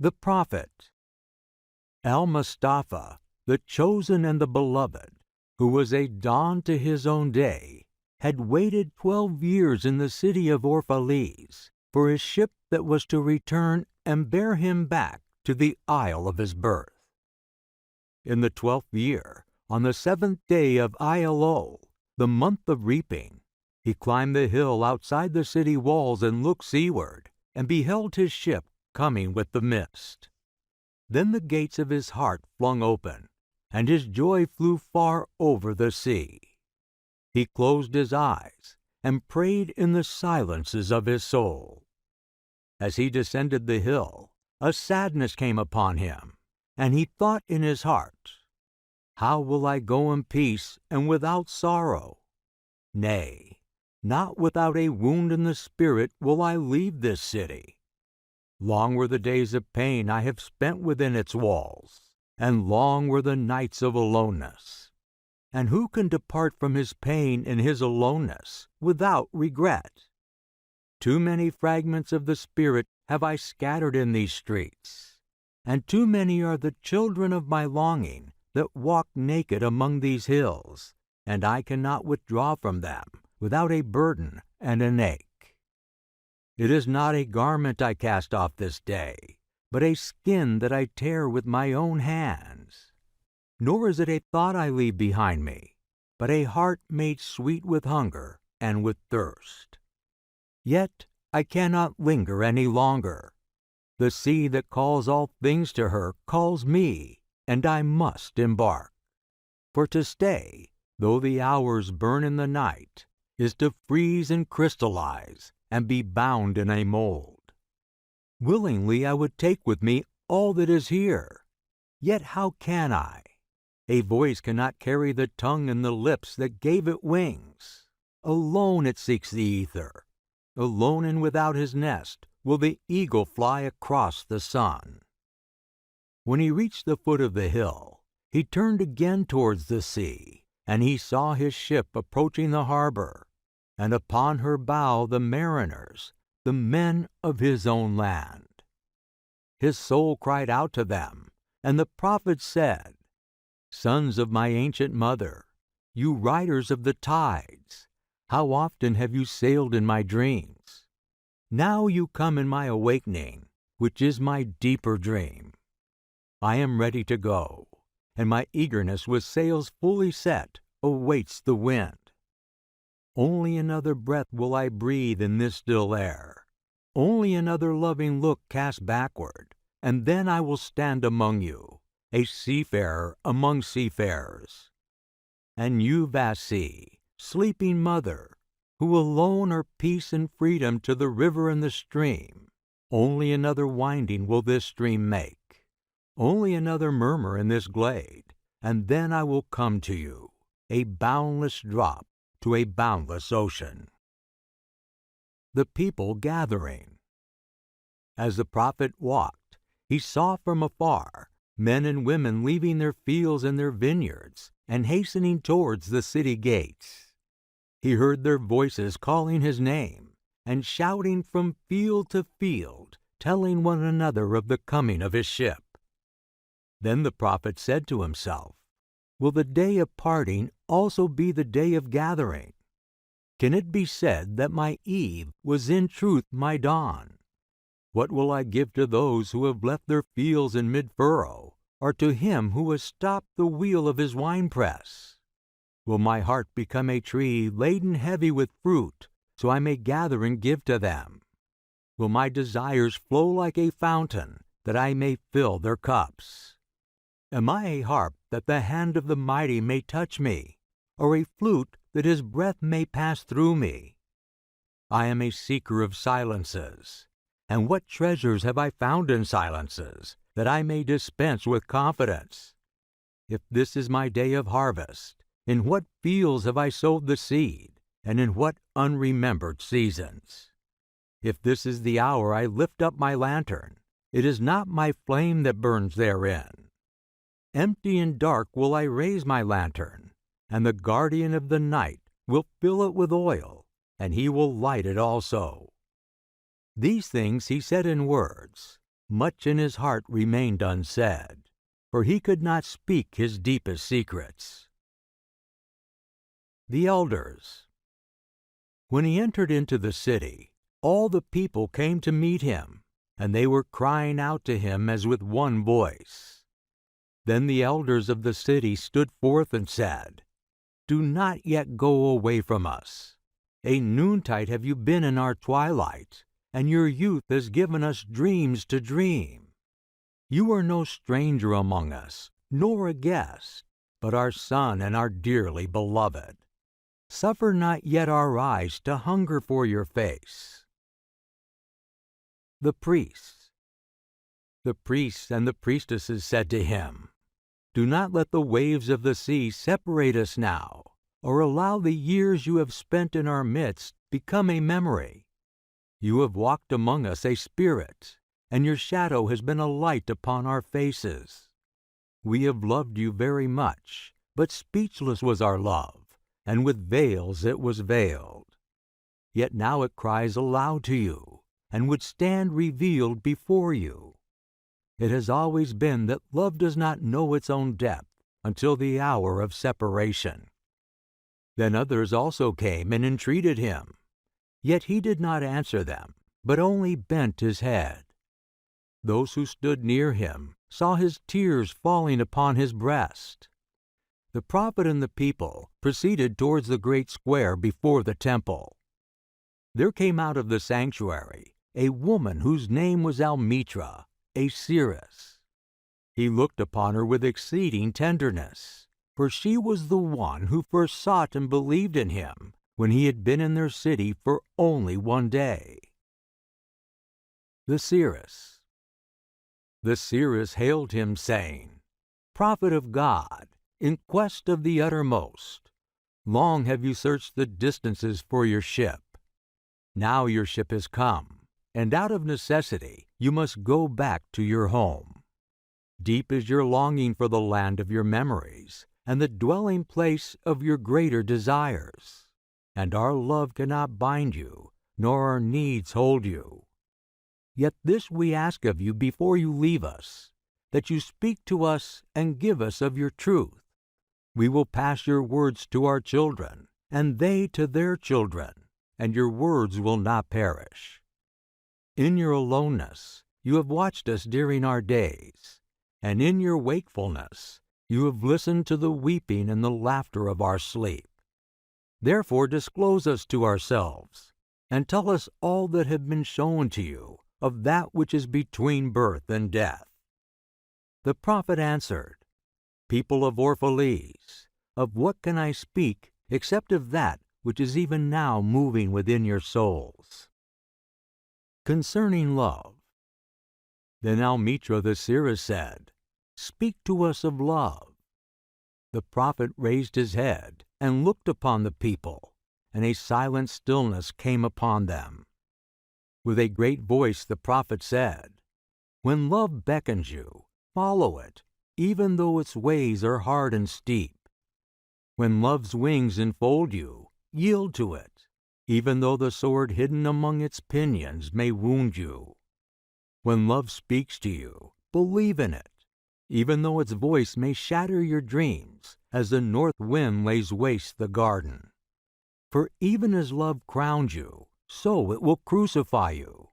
The Prophet. Mustafa, the chosen and the beloved, who was a dawn to his own day, had waited 12 years in the city of Orphalese for his ship that was to return and bear him back to the isle of his birth. In the 12th year, on the 7th day of Ilo, the month of reaping, he climbed the hill outside the city walls and looked seaward, and beheld his ship coming with the mist. Then the gates of his heart flung open, and his joy flew far over the sea. He closed his eyes and prayed in the silences of his soul. As he descended the hill, a sadness came upon him, and he thought in his heart, "How will I go in peace and without sorrow? Nay, not without a wound in the spirit will I leave this city. Long were the days of pain I have spent within its walls, and long were the nights of aloneness. And who can depart from his pain and his aloneness without regret? Too many fragments of the spirit have I scattered in these streets, and too many are the children of my longing that walk naked among these hills, and I cannot withdraw from them without a burden and an ache. It is not a garment I cast off this day, but a skin that I tear with my own hands. Nor is it a thought I leave behind me, but a heart made sweet with hunger and with thirst. Yet I cannot linger any longer. The sea that calls all things to her calls me, and I must embark. For to stay, though the hours burn in the night, is to freeze and crystallize and be bound in a mold. Willingly I would take with me all that is here, yet how can I? A voice cannot carry the tongue and the lips that gave it wings. Alone it seeks the ether. Alone and without his nest will the eagle fly across the sun. When he reached the foot of the hill, he turned again towards the sea, and he saw his ship approaching the harbor, and upon her bow the mariners, the men of his own land. His soul cried out to them, and the prophet said, "Sons of my ancient mother, you riders of the tides, how often have you sailed in my dreams? Now you come in my awakening, which is my deeper dream. I am ready to go, and my eagerness with sails fully set awaits the wind. Only another breath will I breathe in this still air, only another loving look cast backward, and then I will stand among you, a seafarer among seafarers. And you, vast sea, sleeping mother, who alone are peace and freedom to the river and the stream, only another winding will this stream make, only another murmur in this glade, and then I will come to you, a boundless drop to a boundless ocean." The people gathering. As the prophet walked, he saw from afar men and women leaving their fields and their vineyards and hastening towards the city gates. He heard their voices calling his name and shouting from field to field, telling one another of the coming of his ship. Then the prophet said to himself, "Will the day of parting also be the day of gathering? Can it be said that my eve was in truth my dawn? What will I give to those who have left their fields in mid-furrow, or to him who has stopped the wheel of his winepress? Will my heart become a tree laden heavy with fruit, so I may gather and give to them? Will my desires flow like a fountain, that I may fill their cups? Am I a harp that the hand of the mighty may touch me, or a flute that his breath may pass through me? I am a seeker of silences, and what treasures have I found in silences, that I may dispense with confidence? If this is my day of harvest, in what fields have I sowed the seed, and in what unremembered seasons? If this is the hour I lift up my lantern, it is not my flame that burns therein. Empty and dark will I raise my lantern, and the guardian of the night will fill it with oil, and he will light it also." These things he said in words, much in his heart remained unsaid, for he could not speak his deepest secrets. The elders. When he entered into the city, all the people came to meet him, and they were crying out to him as with one voice. Then the elders of the city stood forth and said, "Do not yet go away from us. A noontide have you been in our twilight, and your youth has given us dreams to dream. You are no stranger among us, nor a guest, but our son and our dearly beloved. Suffer not yet our eyes to hunger for your face." The priests. The priests and the priestesses said to him, "Do not let the waves of the sea separate us now, or allow the years you have spent in our midst become a memory. You have walked among us a spirit, and your shadow has been a light upon our faces. We have loved you very much, but speechless was our love, and with veils it was veiled. Yet now it cries aloud to you, and would stand revealed before you. It has always been that love does not know its own depth until the hour of separation." Then others also came and entreated him. Yet he did not answer them, but only bent his head. Those who stood near him saw his tears falling upon his breast. The prophet and the people proceeded towards the great square before the temple. There came out of the sanctuary a woman whose name was Almitra, a seeress. He looked upon her with exceeding tenderness, for she was the one who first sought and believed in him when he had been in their city for only one day. The seeress. The seeress hailed him, saying, "Prophet of God, in quest of the uttermost, long have you searched the distances for your ship. Now your ship has come, and out of necessity you must go back to your home. Deep is your longing for the land of your memories, and the dwelling place of your greater desires. And our love cannot bind you, nor our needs hold you. Yet this we ask of you before you leave us, that you speak to us and give us of your truth. We will pass your words to our children, and they to their children, and your words will not perish. In your aloneness you have watched us during our days, and in your wakefulness you have listened to the weeping and the laughter of our sleep. Therefore disclose us to ourselves, and tell us all that have been shown to you of that which is between birth and death." The prophet answered, "People of Orphalese, of what can I speak except of that which is even now moving within your souls? Concerning love." Then Almitra the seeress said, "Speak to us of love." The prophet raised his head and looked upon the people, and a silent stillness came upon them. With a great voice the prophet said, "When love beckons you, follow it, even though its ways are hard and steep. When love's wings enfold you, yield to it, even though the sword hidden among its pinions may wound you. When love speaks to you, believe in it, even though its voice may shatter your dreams, as the north wind lays waste the garden. For even as love crowns you, so it will crucify you.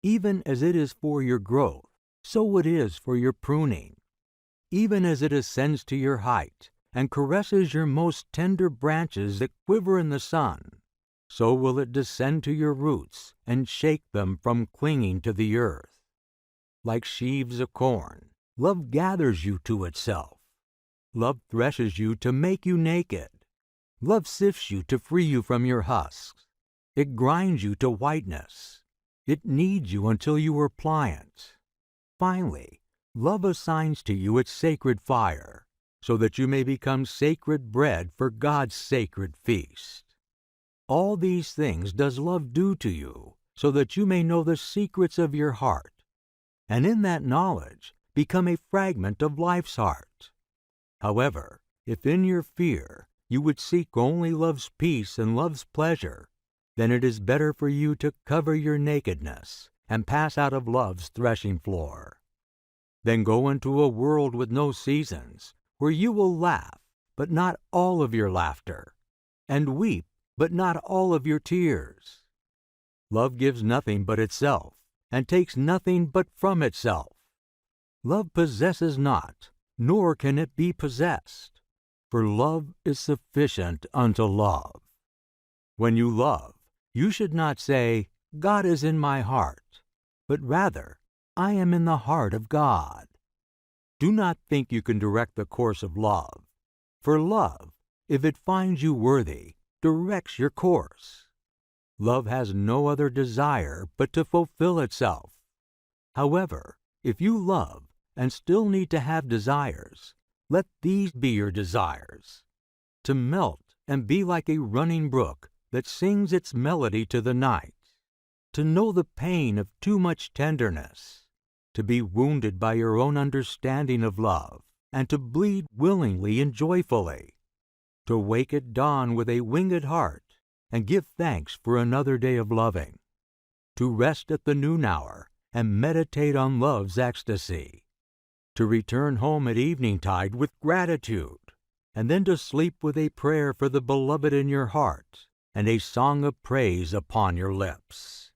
Even as it is for your growth, so it is for your pruning. Even as it ascends to your height, and caresses your most tender branches that quiver in the sun, so will it descend to your roots and shake them from clinging to the earth. Like sheaves of corn, love gathers you to itself. Love threshes you to make you naked. Love sifts you to free you from your husks. It grinds you to whiteness. It kneads you until you are pliant. Finally, love assigns to you its sacred fire, so that you may become sacred bread for God's sacred feast. All these things does love do to you, so that you may know the secrets of your heart, and in that knowledge become a fragment of life's heart. However, if in your fear you would seek only love's peace and love's pleasure, then it is better for you to cover your nakedness and pass out of love's threshing floor. Then go into a world with no seasons, where you will laugh, but not all of your laughter, and weep, but not all of your tears. Love gives nothing but itself, and takes nothing but from itself. Love possesses not, nor can it be possessed, for love is sufficient unto love. When you love, you should not say, God is in my heart, but rather, I am in the heart of God. Do not think you can direct the course of love, for love, if it finds you worthy, directs your course. Love has no other desire but to fulfill itself. However, if you love and still need to have desires, let these be your desires: to melt and be like a running brook that sings its melody to the night, to know the pain of too much tenderness, to be wounded by your own understanding of love, and to bleed willingly and joyfully, to wake at dawn with a winged heart, and give thanks for another day of loving, to rest at the noon hour, and meditate on love's ecstasy, to return home at evening tide with gratitude, and then to sleep with a prayer for the beloved in your heart, and a song of praise upon your lips.